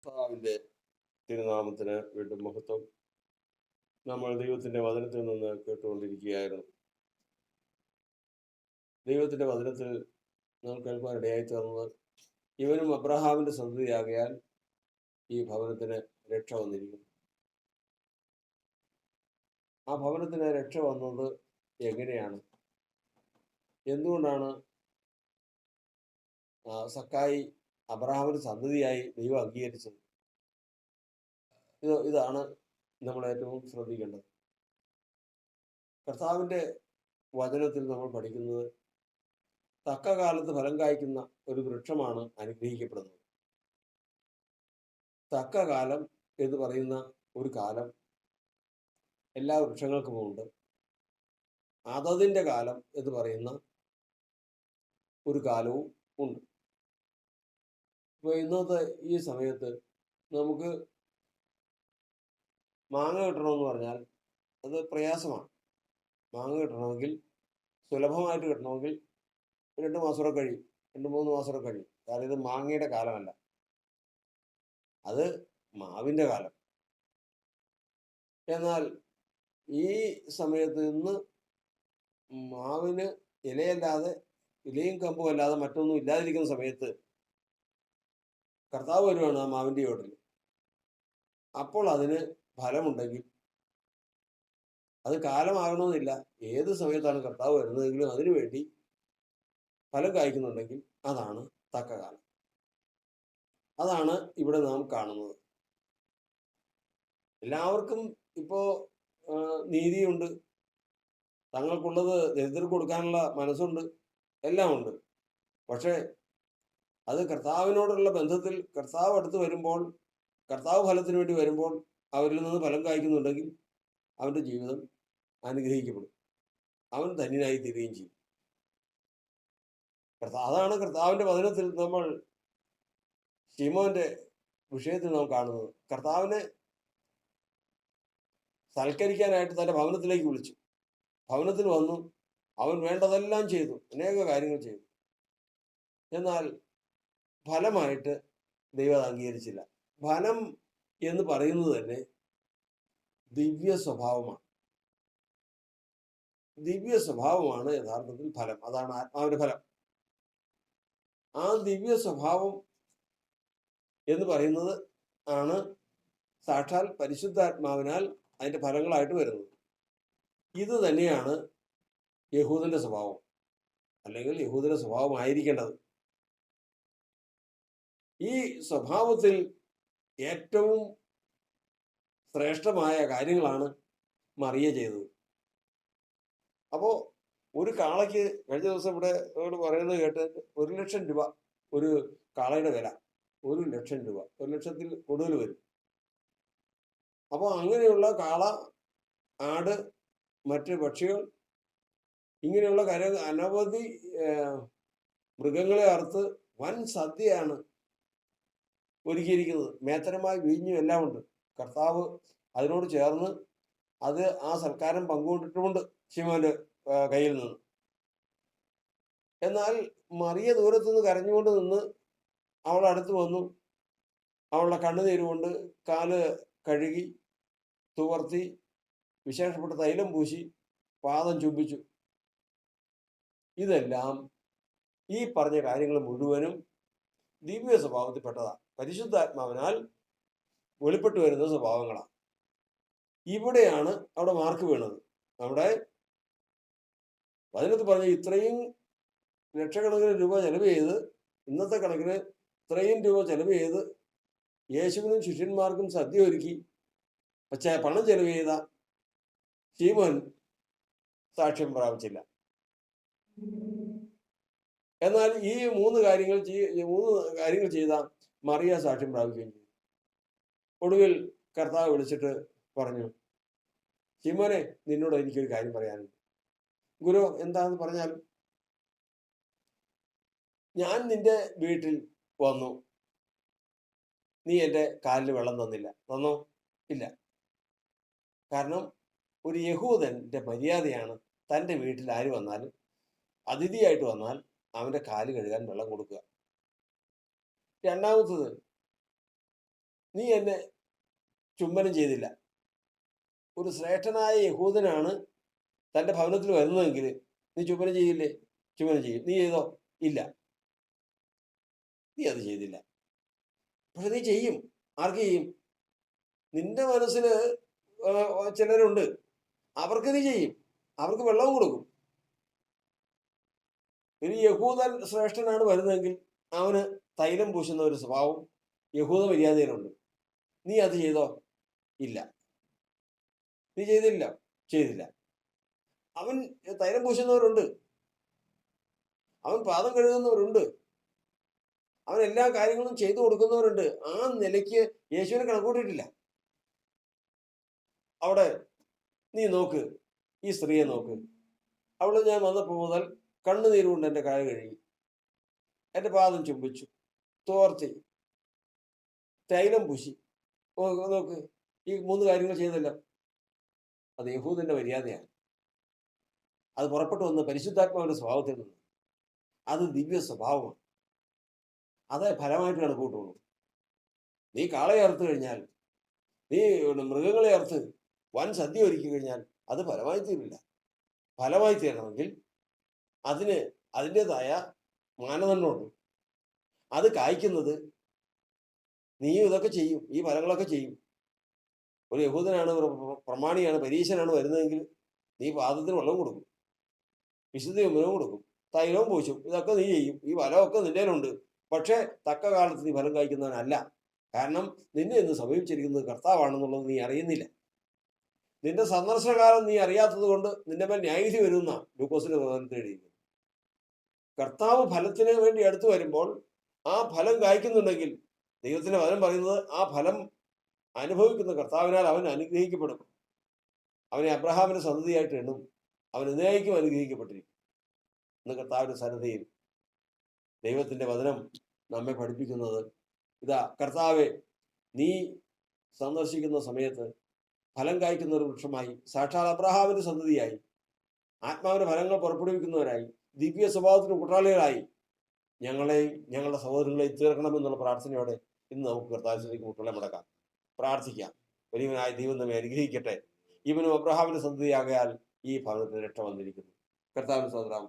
കർത്താവിന്റെ തിരുനാമത്തിന് വീണ്ടും മഹത്വം. നമ്മൾ ദൈവത്തിന്റെ വചനത്തിൽ നിന്ന് കേട്ടുകൊണ്ടിരിക്കുകയായിരുന്നു. ദൈവത്തിന്റെ വചനത്തിൽ നാം കേൾക്കാൻ ഇടയായി തീർന്നത്, ഇവനും അബ്രഹാമിന്റെ സന്തതിയാകയാൽ ഈ ഭവനത്തിന് രക്ഷ വന്നിരിക്കുന്നു. ആ ഭവനത്തിന് രക്ഷ വന്നത് എങ്ങനെയാണ്? എന്തുകൊണ്ടാണ് സക്കായി അബ്രഹാമിന്റെ സന്തതിയായി ദൈവം അംഗീകരിച്ചത്? ഇതാണ് നമ്മൾ ഏറ്റവും ശ്രദ്ധിക്കേണ്ടത്. കർത്താവിന്റെ വചനത്തിൽ നമ്മൾ പഠിക്കുന്നത്, തക്ക കാലത്ത് ഫലം കായ്ക്കുന്ന ഒരു വൃക്ഷമാണ് അനുഗ്രഹിക്കപ്പെടുന്നത്. തക്ക കാലം എന്ന് പറയുന്ന ഒരു കാലം എല്ലാ വൃക്ഷങ്ങൾക്കുമുണ്ട്. അതതിൻ്റെ കാലം എന്ന് പറയുന്ന ഒരു കാലവും ഉണ്ട്. ഇപ്പോൾ ഇന്നത്തെ ഈ സമയത്ത് നമുക്ക് മാങ്ങ കിട്ടണമെന്ന് പറഞ്ഞാൽ അത് പ്രയാസമാണ്. മാങ്ങ കിട്ടണമെങ്കിൽ, സുലഭമായിട്ട് കിട്ടണമെങ്കിൽ 2 മാസം കഴിയും, 2-3 മാസം കഴിയും. കാരണം ഇത് മാങ്ങയുടെ കാലമല്ല, അത് മാവിൻ്റെ കാലം. എന്നാൽ ഈ സമയത്ത് ഇന്ന് മാവിന് ഇലയും കമ്പും അല്ലാതെ മറ്റൊന്നും ഇല്ലാതിരിക്കുന്ന സമയത്ത് കർത്താവ് വരുവാണ് ആ മാവിൻ്റെ ചോട്ടിൽ. അപ്പോൾ അതിന് ഫലമുണ്ടെങ്കിൽ, അത് കാലമാകണമെന്നില്ല, ഏത് സമയത്താണ് കർത്താവ് വരുന്നതെങ്കിലും അതിനു വേണ്ടി ഫലം കായ്ക്കുന്നുണ്ടെങ്കിൽ അതാണ് തക്ക കാലം. അതാണ് ഇവിടെ നാം കാണുന്നത്. എല്ലാവർക്കും ഇപ്പോ നീതിയുണ്ട്, തങ്ങൾക്കുള്ളത് ദരിദ്രർക്ക് കൊടുക്കാനുള്ള മനസ്സുണ്ട്, എല്ലാം ഉണ്ട്. പക്ഷേ അത് കർത്താവിനോടുള്ള ബന്ധത്തിൽ കർത്താവ് അടുത്ത് വരുമ്പോൾ, കർത്താവ് ഫലത്തിന് വേണ്ടി വരുമ്പോൾ അവരിൽ നിന്ന് ഫലം കായ്ക്കുന്നുണ്ടെങ്കിൽ അവൻ്റെ ജീവിതം അനുഗ്രഹിക്കപ്പെടും, അവൻ ധന്യനായി തീരുകയും ചെയ്യും. അതാണ് കർത്താവിൻ്റെ വചനത്തിൽ നമ്മൾ ശിമോന്റെ വിഷയത്തിൽ നാം കാണുന്നത്. കർത്താവിനെ സൽക്കരിക്കാനായിട്ട് തൻ്റെ ഭവനത്തിലേക്ക് വിളിച്ചു. ഭവനത്തിൽ വന്നു, അവൻ വേണ്ടതെല്ലാം ചെയ്തു, അനേക കാര്യങ്ങൾ ചെയ്തു. എന്നാൽ ഫലമായിട്ട് ദൈവം അത് അംഗീകരിച്ചില്ല. ഫലം എന്ന് പറയുന്നത് തന്നെ ദിവ്യ സ്വഭാവമാണ്. ദിവ്യ സ്വഭാവമാണ് യഥാർത്ഥത്തിൽ ഫലം. അതാണ് ആത്മാവിന്റെ ഫലം. ആ ദിവ്യ സ്വഭാവം എന്ന് പറയുന്നത് ആണ് സാക്ഷാൽ പരിശുദ്ധാത്മാവിനാൽ അതിന്റെ ഫലങ്ങളായിട്ട് വരുന്നത്. ഇത് തന്നെയാണ് യഹൂദന്റെ സ്വഭാവം, അല്ലെങ്കിൽ യഹൂദന്റെ സ്വഭാവമായിരിക്കേണ്ടത്. ഈ സ്വഭാവത്തിൽ ഏറ്റവും ശ്രേഷ്ഠമായ കാര്യങ്ങളാണ് മറിയ ചെയ്തത്. അപ്പോ ഒരു കാളയ്ക്ക് കഴിഞ്ഞ ദിവസം ഇവിടെ പറയുന്നത് കേട്ട് 1,00,000 രൂപ ഒരു കാളയുടെ വില. 1,00,000 രൂപ, 1,00,000-ൽ കൂടുതൽ വരും. അപ്പോൾ അങ്ങനെയുള്ള കാള, ആട്, മറ്റ് പക്ഷികൾ, ഇങ്ങനെയുള്ള അനവധി മൃഗങ്ങളെ അറുത്ത് വൻ സദ്യയാണ് ഒരുക്കിയിരിക്കുന്നത്. മേത്തരമായി വീഞ്ഞും എല്ലാം ഉണ്ട്. കർത്താവ് അതിനോട് ചേർന്ന് അത് ആ സൽക്കാരം പങ്കുകൊണ്ടിട്ടുമുണ്ട് ശിമോന്റെ കയ്യിൽ നിന്ന്. എന്നാൽ മറിയ ദൂരത്തു നിന്ന് കരഞ്ഞുകൊണ്ട് നിന്ന് അവൾ അടുത്ത് വന്നു. അവളുടെ കണ്ണുനീരുകൊണ്ട് കാല് കഴുകി, തുവർത്തി, വിശേഷപ്പെട്ട തൈലം പൂശി, പാദം ചുംബിച്ചു. ഇതെല്ലാം, ഈ പറഞ്ഞ കാര്യങ്ങൾ മുഴുവനും ദിവ്യ സ്വഭാവത്തിൽപ്പെട്ടതാണ്. പരിശുദ്ധാത്മാവിനാൽ വെളിപ്പെട്ടു വരുന്ന സ്വഭാവങ്ങളാണ്. ഇവിടെയാണ് അവിടെ മാർക്ക് വീണത്. നമ്മുടെ അതിനകത്ത് പറഞ്ഞ ഇത്രയും ലക്ഷക്കണക്കിന് രൂപ ചെലവ് ചെയ്ത്, ഇന്നത്തെ കണക്കിന് ഇത്രയും രൂപ ചെലവ് ചെയ്ത് യേശുവിനും ശിഷ്യന്മാർക്കും സദ്യ ഒരുക്കി പക്ഷേ പണം ചെലവ് ചെയ്ത ശീമോൻ സാക്ഷ്യം പ്രാപിച്ചില്ല. എന്നാൽ ഈ മൂന്ന് കാര്യങ്ങൾ ചെയ്ത മറിയ സാക്ഷ്യം പ്രാപിക്കുകയും ചെയ്തു. ഒടുവിൽ കർത്താവ് വിളിച്ചിട്ട് പറഞ്ഞു, ശിമോനെ, നിന്നോട് എനിക്കൊരു കാര്യം പറയാനുണ്ട്. ഗുരു, എന്താണെന്ന് പറഞ്ഞാൽ, ഞാൻ നിന്റെ വീട്ടിൽ വന്നു, നീ എൻ്റെ കാലിൽ വെള്ളം തന്നില്ല. തന്നോ? ഇല്ല. കാരണം ഒരു യഹൂദന്റെ മര്യാദയാണ് തൻ്റെ വീട്ടിൽ ആര് വന്നാലും, അതിഥിയായിട്ട് വന്നാൽ അവൻ്റെ കാല് കഴുകാൻ വെള്ളം കൊടുക്കുക. രണ്ടാമത്തത്, നീ എന്നെ ചുംബനം ചെയ്തില്ല. ഒരു ശ്രേഷ്ഠനായ യഹൂദനാണ് തന്റെ ഭവനത്തിൽ വരുന്നതെങ്കിൽ നീ ചുംബനം ചെയ്യില്ലേ? ചുംബനം ചെയ്യും. നീ ചെയ്തോ? ഇല്ല, നീ അത് ചെയ്തില്ല. പക്ഷെ നീ ചെയ്യും. ആർക്ക് ചെയ്യും? നിന്റെ മനസ്സിൽ ചിലരുണ്ട്, അവർക്ക് നീ ചെയ്യും. അവർക്ക് വെള്ളവും കൊടുക്കും. ഒരു യഹൂദൻ ശ്രേഷ്ഠനാണ് വരുന്നതെങ്കിൽ അവന് തൈലം പൂശുന്ന ഒരു സ്വഭാവം യഹൂദ മര്യാദയിലുണ്ട്. നീ അത് ചെയ്തോ? ഇല്ല. നീ ചെയ്തില്ല? ചെയ്തില്ല. അവൻ തൈലം പൂശുന്നവരുണ്ട്, അവൻ പാദം കഴുകുന്നവരുണ്ട്, അവൻ എല്ലാ കാര്യങ്ങളും ചെയ്തു കൊടുക്കുന്നവരുണ്ട്. ആ നിലയ്ക്ക് യേശുവിനെ കണക്കൂട്ടിയിട്ടില്ല. അവിടെ നീ നോക്ക്, ഈ സ്ത്രീയെ നോക്ക്. അവള് ഞാൻ വന്നപ്പോൾ മുതൽ കണ്ണുനീരുകൊണ്ട് എൻ്റെ കാല് കഴുകി, എൻ്റെ പാദം ചുംബിച്ചു, തോർത്തി, തൈലം പൂശി. നോക്ക്, ഈ 3 കാര്യങ്ങൾ ചെയ്തല്ല. അത് യഹൂദന്റെ മര്യാദയാണ്. അത് പുറപ്പെട്ടു വന്ന പരിശുദ്ധാത്മാവിന്റെ സ്വഭാവത്തിൽ നിന്ന്. അത് ദിവ്യ സ്വഭാവമാണ്. അതേ ഫലമായിട്ട് കണക്കൂട്ടുള്ളൂ. നീ കാളയെ അറുത്ത് കഴിഞ്ഞാൽ, നീ മൃഗങ്ങളെ അറുത്ത് വൻ സദ്യ ഒരുക്കി കഴിഞ്ഞാൽ അത് ഫലമായി തീരില്ല. ഫലമായി തീരണമെങ്കിൽ അതിന് അതിൻ്റെതായ മാനദണ്ഡമുണ്ട്. അത് കായ്ക്കുന്നത് നീ ഇതൊക്കെ ചെയ്യും, ഈ ഫലങ്ങളൊക്കെ ചെയ്യും. ഒരു യഹൂദനാണ്, പ്രമാണിയാണ്, പരീശനാണ് വരുന്നതെങ്കിൽ നീ പാദത്തിന് വെള്ളം കൊടുക്കും, വിശുദ്ധ ചുംബനവും കൊടുക്കും, തൈലവും പൂശും. ഇതൊക്കെ നീ ചെയ്യും. ഈ ഫലമൊക്കെ നിന്നേലുണ്ട്. പക്ഷേ തക്ക കാലത്ത് നീ ഫലം കായ്ക്കുന്നവനല്ല. കാരണം നിന്നെ ഇന്ന് സമീപിച്ചിരിക്കുന്നത് കർത്താവാണെന്നുള്ളത് നീ അറിയുന്നില്ല. നിന്റെ സന്ദർശനകാലം നീ അറിയാത്തത് കൊണ്ട് നിന്റെ മേൽ ന്യായവിധി വരുന്ന ലൂക്കോസിന്റെ പ്രധാനത്തിൽ എഴുതിയിരിക്കുന്നു. കർത്താവ് ഫലത്തിന് വേണ്ടി അടുത്ത് വരുമ്പോൾ ആ ഫലം കായ്ക്കുന്നുണ്ടെങ്കിൽ ദൈവത്തിന്റെ വചനം പറയുന്നത് ആ ഫലം അനുഭവിക്കുന്ന കർത്താവിനാൽ അവൻ അനുഗ്രഹിക്കപ്പെടും. അവനെ അബ്രഹാമിന്റെ സന്തതിയായിട്ട് എണ്ണും. അവൻ എന്നേക്കും അനുഗ്രഹിക്കപ്പെട്ടിരിക്കും. ഇന്ന് കർത്താവിന്റെ സന്നദ്ധയിൽ ദൈവത്തിന്റെ വചനം നമ്മെ പഠിപ്പിക്കുന്നത് ഇതാ, കർത്താവെ, നീ സന്ദർശിക്കുന്ന സമയത്ത് ഫലം കായ്ക്കുന്ന ഒരു വൃക്ഷമായി, സാക്ഷാൽ അബ്രഹാമിന്റെ സന്തതിയായി, ആത്മാവിന്റെ ഫലങ്ങൾ പുറപ്പെടുവിക്കുന്നവരായി, ദിവ്യ സ്വഭാവത്തിന് കുട്ടാളികളായി ഞങ്ങളെയും ഞങ്ങളുടെ സഹോദരങ്ങളെയും തീർക്കണമെന്നുള്ള പ്രാർത്ഥനയോടെ ഇന്ന് നമുക്ക് കർത്താവിലേക്ക് മുട്ടുകളെ മുടക്കാം, പ്രാർത്ഥിക്കാം. വലിയവനായ ദൈവം നമ്മെ അനുഗ്രഹിക്കട്ടെ. ഇവനും അബ്രഹാമിന്റെ സന്തതിയാകയാൽ ഈ ഭവനത്തിന് രക്ഷ വന്നിരിക്കുന്നു. കർത്താവിന് സ്വന്തം